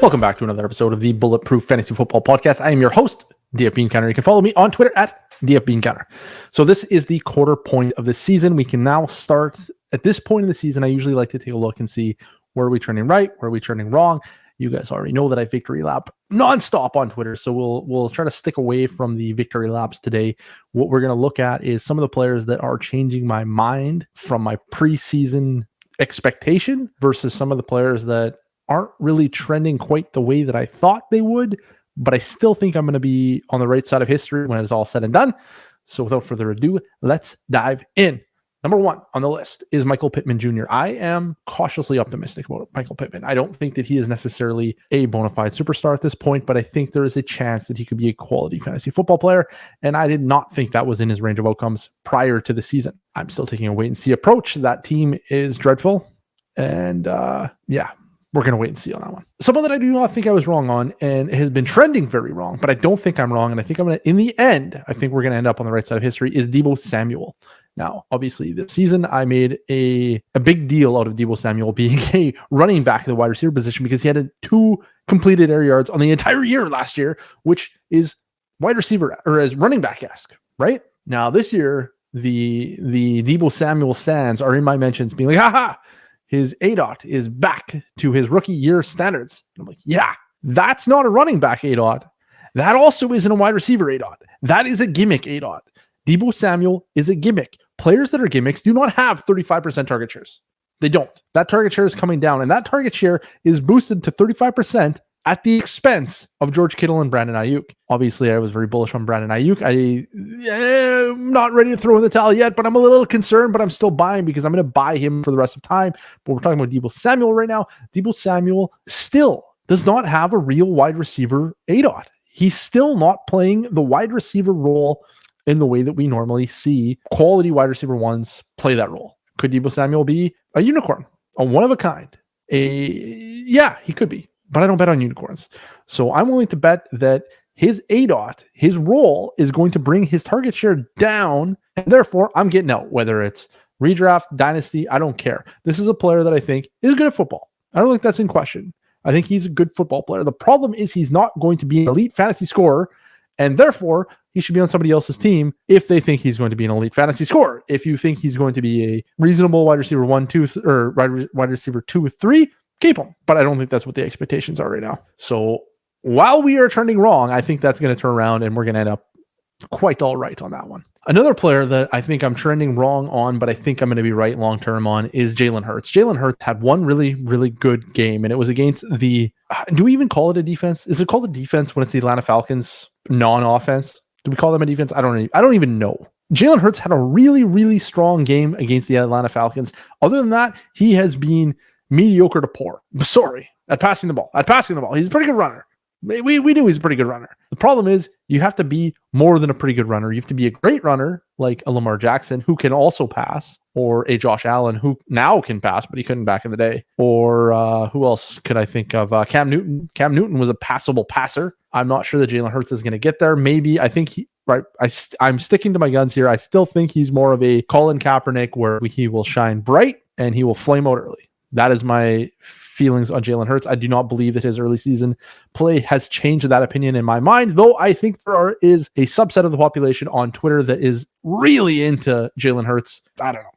Welcome back to another episode of the Bulletproof Fantasy Football Podcast. I am your host, DF Beancounter. You can follow me on Twitter at DF Beancounter. So this is the quarter point of the season. We can now start at this point in the season. I usually like to take a look and see where are we trending right, where are we trending wrong. You guys already know that I victory lap nonstop on Twitter, so we'll try to stick away from the victory laps today. What we're going to look at is some of the players that are changing my mind from my preseason expectation versus some of the players that aren't really trending quite the way that I thought they would, but I still think I'm going to be on the right side of history when it's all said and done. So without further ado, let's dive in. Number one on the list is Michael Pittman Jr. I am cautiously optimistic about Michael Pittman. I don't think that he is necessarily a bona fide superstar at this point, but I think there is a chance that he could be a quality fantasy football player, and I did not think that was in his range of outcomes prior to the season. I'm still taking a wait-and-see approach. That team is dreadful, and we're going to wait and see on that one. Someone that I do not think I was wrong on and has been trending very wrong, but I don't think I'm wrong. And I think I'm going to, in the end, I think we're going to end up on the right side of history is Deebo Samuel. Now, obviously this season I made a big deal out of Deebo Samuel being a running back in the wide receiver position because he had 2 completed air yards on the entire year last year, which is wide receiver or as running back-esque, right? Now this year, the Deebo Samuel sands are in my mentions being like, haha, his ADOT is back to his rookie year standards. And I'm like, yeah, that's not a running back ADOT. That also isn't a wide receiver ADOT. That is a gimmick ADOT. Deebo Samuel is a gimmick. Players that are gimmicks do not have 35% target shares. They don't. That target share is coming down, and that target share is boosted to 35% at the expense of George Kittle and Brandon Ayuk. Obviously, I was very bullish on Brandon Ayuk. I'm not ready to throw in the towel yet, but I'm a little concerned, but I'm still buying because I'm going to buy him for the rest of time. But we're talking about Deebo Samuel right now. Deebo Samuel still does not have a real wide receiver ADOT. He's still not playing the wide receiver role in the way that we normally see quality wide receiver ones play that role. Could Deebo Samuel be a unicorn, a one of a kind? Yeah, he could be. But I don't bet on unicorns. So I'm willing to bet that his ADOT, his role, is going to bring his target share down. And therefore, I'm getting out. Whether it's redraft, dynasty, I don't care. This is a player that I think is good at football. I don't think that's in question. I think he's a good football player. The problem is he's not going to be an elite fantasy scorer. And therefore, he should be on somebody else's team if they think he's going to be an elite fantasy scorer. If you think he's going to be a reasonable wide receiver 1, 2, or wide receiver 2, 3, keep him. But I don't think that's what the expectations are right now. So while we are trending wrong, I think that's going to turn around and we're going to end up quite all right on that one. Another player that I think I'm trending wrong on, but I think I'm going to be right long-term on is Jalen Hurts. Jalen Hurts had one really, really good game, and it was against the, do we even call it a defense? Is it called a defense when it's the Atlanta Falcons non-offense? Do we call them a defense? I don't even know. Jalen Hurts had a really, really strong game against the Atlanta Falcons. Other than that, he has been mediocre to poor. Sorry, at passing the ball. He's a pretty good runner. We knew he's a pretty good runner. The problem is you have to be more than a pretty good runner. You have to be a great runner like a Lamar Jackson who can also pass, or a Josh Allen who now can pass, but he couldn't back in the day. Or who else could I think of? Cam Newton. Cam Newton was a passable passer. I'm not sure that Jalen Hurts is going to get there. Maybe. I think I'm sticking to my guns here. I still think he's more of a Colin Kaepernick where he will shine bright and he will flame out early. That is my feelings on Jalen Hurts. I do not believe that his early season play has changed that opinion in my mind, though I think there is a subset of the population on Twitter that is really into Jalen Hurts. I don't know.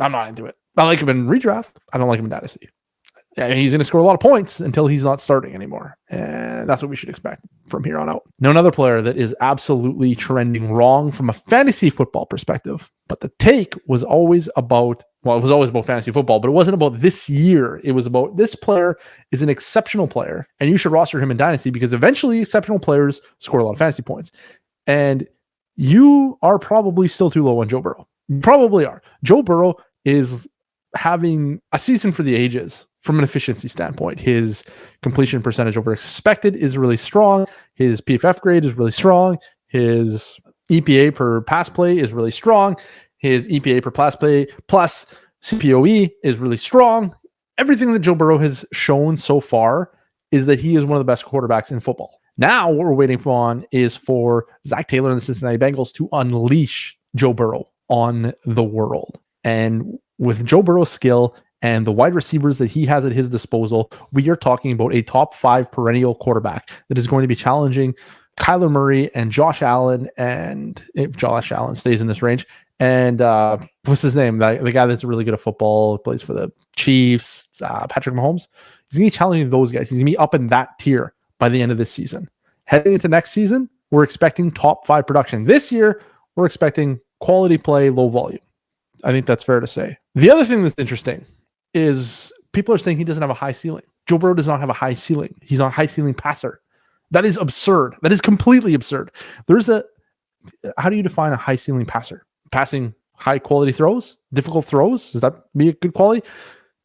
I'm not into it. I like him in redraft. I don't like him in dynasty. He's going to score a lot of points until he's not starting anymore. And that's what we should expect from here on out. Now, another player that is absolutely trending wrong from a fantasy football perspective, but the take was always about, well, it was always about fantasy football, but it wasn't about this year. It was about this player is an exceptional player, and you should roster him in dynasty because eventually exceptional players score a lot of fantasy points. And you are probably still too low on Joe Burrow. You probably are. Joe Burrow is having a season for the ages. From an efficiency standpoint, his completion percentage over expected is really strong. His PFF grade is really strong. His EPA per pass play is really strong. His EPA per pass play plus CPOE is really strong. Everything that Joe Burrow has shown so far is that he is one of the best quarterbacks in football. Now, what we're waiting for is for Zach Taylor and the Cincinnati Bengals to unleash Joe Burrow on the world. And with Joe Burrow's skill and the wide receivers that he has at his disposal, we are talking about a top 5 perennial quarterback that is going to be challenging Kyler Murray and Josh Allen, and if Josh Allen stays in this range, and what's his name? The guy that's really good at football, plays for the Chiefs, Patrick Mahomes. He's going to be challenging those guys. He's going to be up in that tier by the end of this season. Heading into next season, we're expecting top 5 production. This year, we're expecting quality play, low volume. I think that's fair to say. The other thing that's interesting is people are saying he doesn't have a high ceiling. Joe Burrow does not have a high ceiling. He's not a high ceiling passer. That is absurd. That is completely absurd. How do you define a high ceiling passer? Passing high quality throws, difficult throws. Does that be a good quality?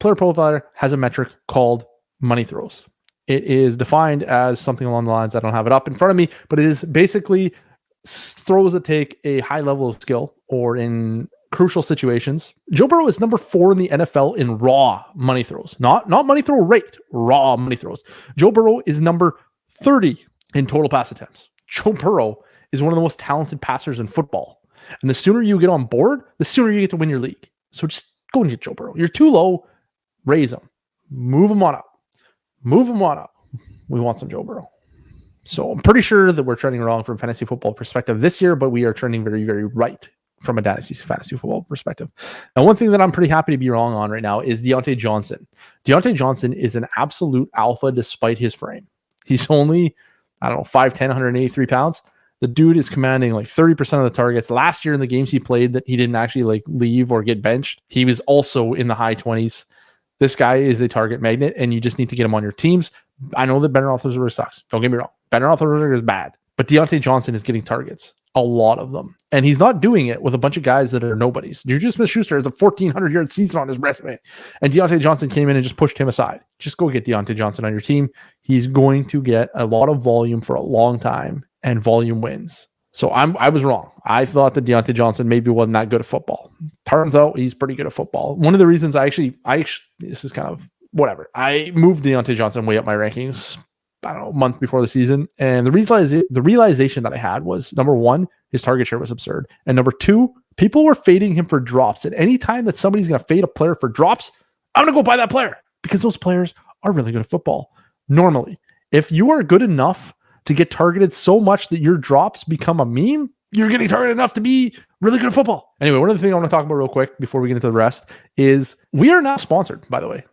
Player Profiler has a metric called money throws. It is defined as something along the lines, I don't have it up in front of me, but it is basically throws that take a high level of skill or in crucial situations. Joe Burrow is number 4 in the NFL in raw money throws, not money throw rate, raw money throws. Joe Burrow is number 30 in total pass attempts. Joe Burrow is one of the most talented passers in football. And the sooner you get on board, the sooner you get to win your league. So just go and get Joe Burrow. You're too low. Raise him. Move him on up. Move him on up. We want some Joe Burrow. So I'm pretty sure that we're trending wrong from a fantasy football perspective this year, but we are trending very, very right from a dynasty fantasy football perspective. Now, one thing that I'm pretty happy to be wrong on right now is Deontay Johnson. Deontay Johnson is an absolute alpha despite his frame. He's only, 5'10", 183 pounds. The dude is commanding like 30% of the targets. Last year in the games he played that he didn't actually leave or get benched, he was also in the high 20s. This guy is a target magnet, and you just need to get him on your teams. I know that Ben Roethlisberger sucks. Don't get me wrong. Ben Roethlisberger is bad. But Deontay Johnson is getting targets. A lot of them. And he's not doing it with a bunch of guys that are nobodies. Juju Smith-Schuster has a 1,400-yard season on his resume. And Deontay Johnson came in and just pushed him aside. Just go get Deontay Johnson on your team. He's going to get a lot of volume for a long time, and volume wins. So I was wrong. I thought that Deontay Johnson maybe wasn't that good at football. Turns out he's pretty good at football. One of the reasons I actually this is kind of whatever. I moved Deontay Johnson way up my rankings, a month before the season. And the realization that I had was, number one, his target share was absurd. And number two, people were fading him for drops. And any time that somebody's going to fade a player for drops, I'm going to go buy that player because those players are really good at football. Normally, if you are good enough to get targeted so much that your drops become a meme, you're getting targeted enough to be really good at football. Anyway, one of the things I want to talk about real quick before we get into the rest is we are now sponsored, by the way.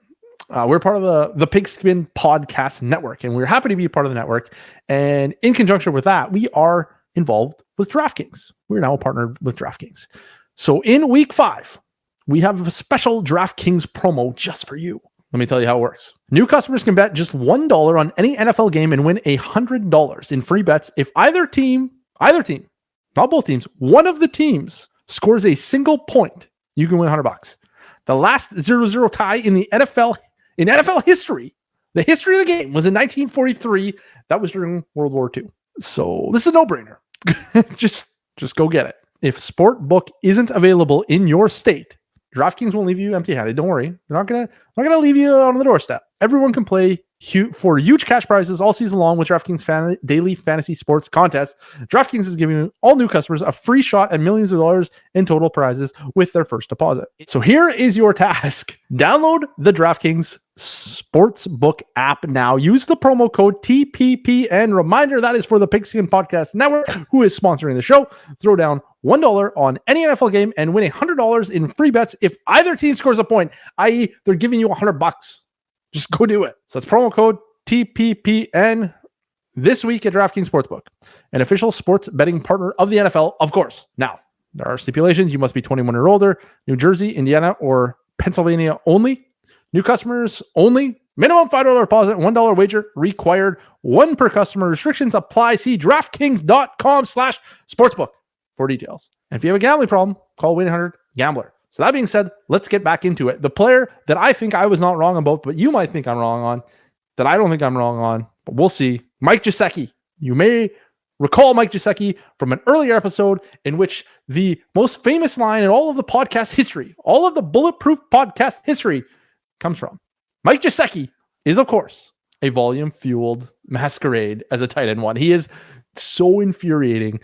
We're part of the Pigskin Podcast Network, and we're happy to be part of the network. And in conjunction with that, we are involved with DraftKings. We're now partnered with DraftKings. So in week 5, we have a special DraftKings promo just for you. Let me tell you how it works. New customers can bet just $1 on any NFL game and win $100 in free bets if either team, not both teams, one of the teams scores a single point. You can win $100. The last 0-0 tie in the NFL history, the history of the game, was in 1943. That was during World War II. So this is a no-brainer. just go get it. If Sportbook isn't available in your state, DraftKings won't leave you empty-handed. Don't worry. They're not gonna leave you on the doorstep. Everyone can play for huge cash prizes all season long with DraftKings daily fantasy sports contest. DraftKings is giving all new customers a free shot at millions of dollars in total prizes with their first deposit. So here is your task. Download the DraftKings Sportsbook app now. Use the promo code TPPN. Reminder, that is for the Pigskin Podcast Network, who is sponsoring the show. Throw down $1 on any NFL game and win $100 in free bets if either team scores a point, i.e. they're giving you $100. Just go do it. So that's promo code TPPN this week at DraftKings Sportsbook, an official sports betting partner of the NFL, of course. Now, there are stipulations. You must be 21 or older, New Jersey, Indiana, or Pennsylvania only. New customers only. Minimum $5 deposit, $1 wager required. One per customer. Restrictions apply. See DraftKings.com/sportsbook for details. And if you have a gambling problem, call 1-800-GAMBLER. So that being said, let's get back into it. The player that I think I was not wrong on both, but you might think I'm wrong on, that I don't think I'm wrong on, but we'll see. Mike Gesicki. You may recall Mike Gesicki from an earlier episode in which the most famous line in all of the podcast history, all of the Bulletproof podcast history, comes from. Mike Gesicki is, of course, a volume-fueled masquerade as a tight end one. He is so infuriating.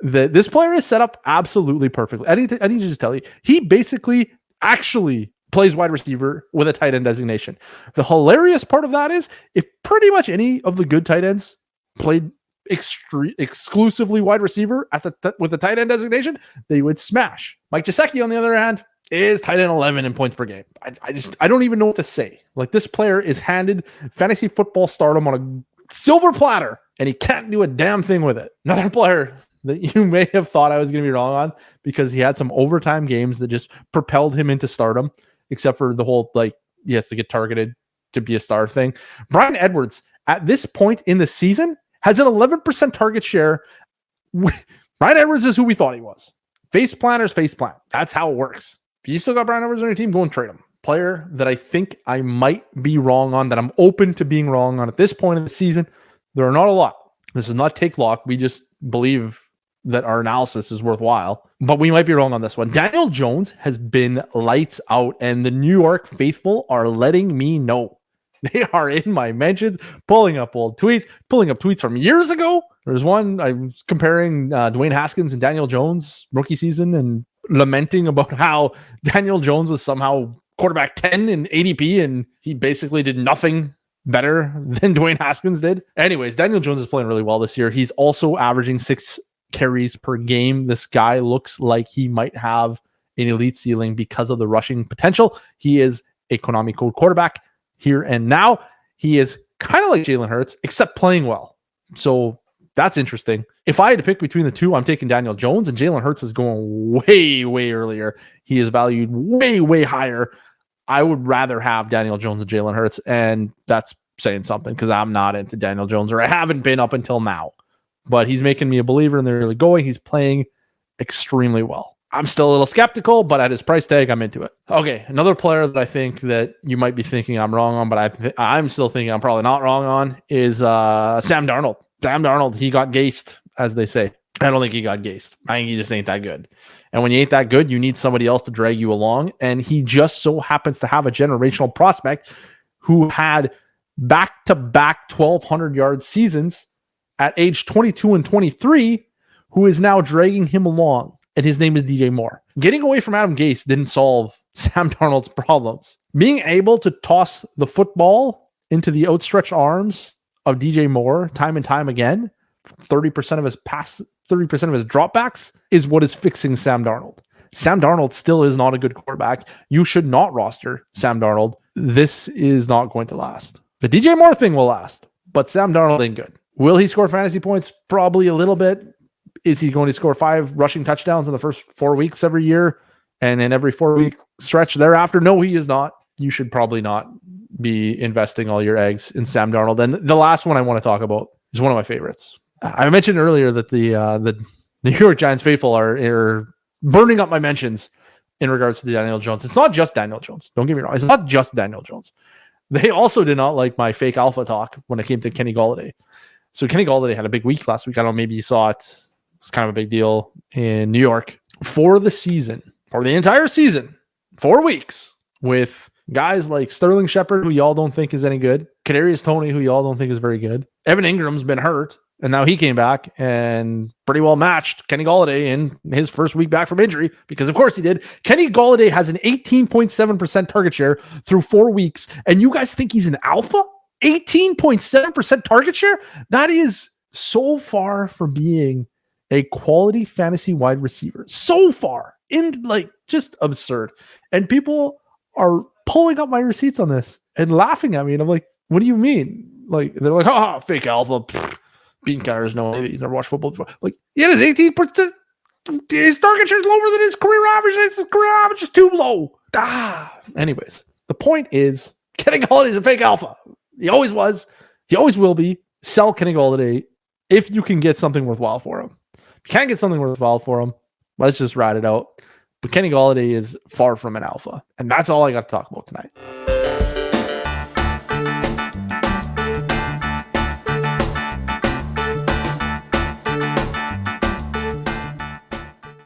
This player is set up absolutely perfectly. I need to just tell you, he basically actually plays wide receiver with a tight end designation. The hilarious part of that is if pretty much any of the good tight ends played exclusively wide receiver at with the tight end designation, they would smash. Mike Gesicki, on the other hand, is tight end 11 in points per game. I don't even know what to say. Like, this player is handed fantasy football stardom on a silver platter, and he can't do a damn thing with it. Another player that you may have thought I was going to be wrong on because he had some overtime games that just propelled him into stardom, except for the whole, like, he has to get targeted to be a star thing. Bryan Edwards, at this point in the season, has an 11% target share. Bryan Edwards is who we thought he was. Face planters, face plant. That's how it works. If you still got Bryan Edwards on your team, go and trade him. Player that I think I might be wrong on, that I'm open to being wrong on at this point in the season. There are not a lot. This is not take lock. We just believe that our analysis is worthwhile, but we might be wrong on this one. Daniel Jones has been lights out, and the New York faithful are letting me know. They are in my mentions, pulling up old tweets, pulling up tweets from years ago. There's one I was comparing Dwayne Haskins and Daniel Jones rookie season and lamenting about how Daniel Jones was somehow quarterback 10 in ADP, and he basically did nothing better than Dwayne Haskins did. Anyways, Daniel Jones is playing really well this year. He's also averaging 6 carries per game. This guy looks like he might have an elite ceiling because of the rushing potential. He is a Konami code quarterback here and now. He is kind of like Jalen Hurts, except playing well. So that's interesting. If I had to pick between the two, I'm taking Daniel Jones, and Jalen Hurts is going way, way earlier. He is valued way, way higher. I would rather have Daniel Jones than Jalen Hurts, and that's saying something because I'm not into Daniel Jones, or I haven't been up until now. But he's making me a believer, and they're really going. He's playing extremely well. I'm still a little skeptical, but at his price tag, I'm into it. Okay, another player that I think that you might be thinking I'm wrong on, but I'm still thinking I'm probably not wrong on, is Sam Darnold. Sam Darnold, he got gaced, as they say. I don't think he got gaced. I think he just ain't that good. And when you ain't that good, you need somebody else to drag you along. And he just so happens to have a generational prospect who had back-to-back 1,200-yard seasons at age 22 and 23, who is now dragging him along. And his name is DJ Moore. Getting away from Adam Gase didn't solve Sam Darnold's problems. Being able to toss the football into the outstretched arms of DJ Moore time and time again, 30% of his 30% of his dropbacks, is what is fixing Sam Darnold. Sam Darnold still is not a good quarterback. You should not roster Sam Darnold. This is not going to last. The DJ Moore thing will last, but Sam Darnold ain't good. Will he score fantasy points? Probably a little bit. Is he going to score 5 rushing touchdowns in the first 4 weeks every year and in every 4-week stretch thereafter? No, he is not. You should probably not be investing all your eggs in Sam Darnold. And the last one I want to talk about is one of my favorites. I mentioned earlier that the New York Giants faithful are burning up my mentions in regards to Daniel Jones. It's not just Daniel Jones. Don't get me wrong. It's not just Daniel Jones. They also did not like my fake alpha talk when it came to Kenny Golladay. So Kenny Golladay had a big week last week. I don't know, maybe you saw it. It's kind of a big deal in New York. For the season, for the entire season, 4 weeks, with guys like Sterling Shepard, who y'all don't think is any good, Kadarius Toney, who y'all don't think is very good. Evan Ingram's been hurt, and now he came back and pretty well matched Kenny Golladay in his first week back from injury, because of course he did. Kenny Golladay has an 18.7% target share through 4 weeks, and you guys think he's an alpha? 18.7% target share? That is so far from being a quality fantasy wide receiver. So far. Just absurd. And people are pulling up my receipts on this and laughing at me. And I'm like, what do you mean? Like, they're like, fake alpha. Bean counters, no, he's never watched football before. Like, yeah, his 18%. His target share is lower than his career average. His career average is too low. Anyways, the point is, Kenny Golladay is a fake alpha. He always was. He always will be. Sell Kenny Golladay if you can get something worthwhile for him. If you can't get something worthwhile for him, let's just ride it out. But Kenny Golladay is far from an alpha. And that's all I got to talk about tonight.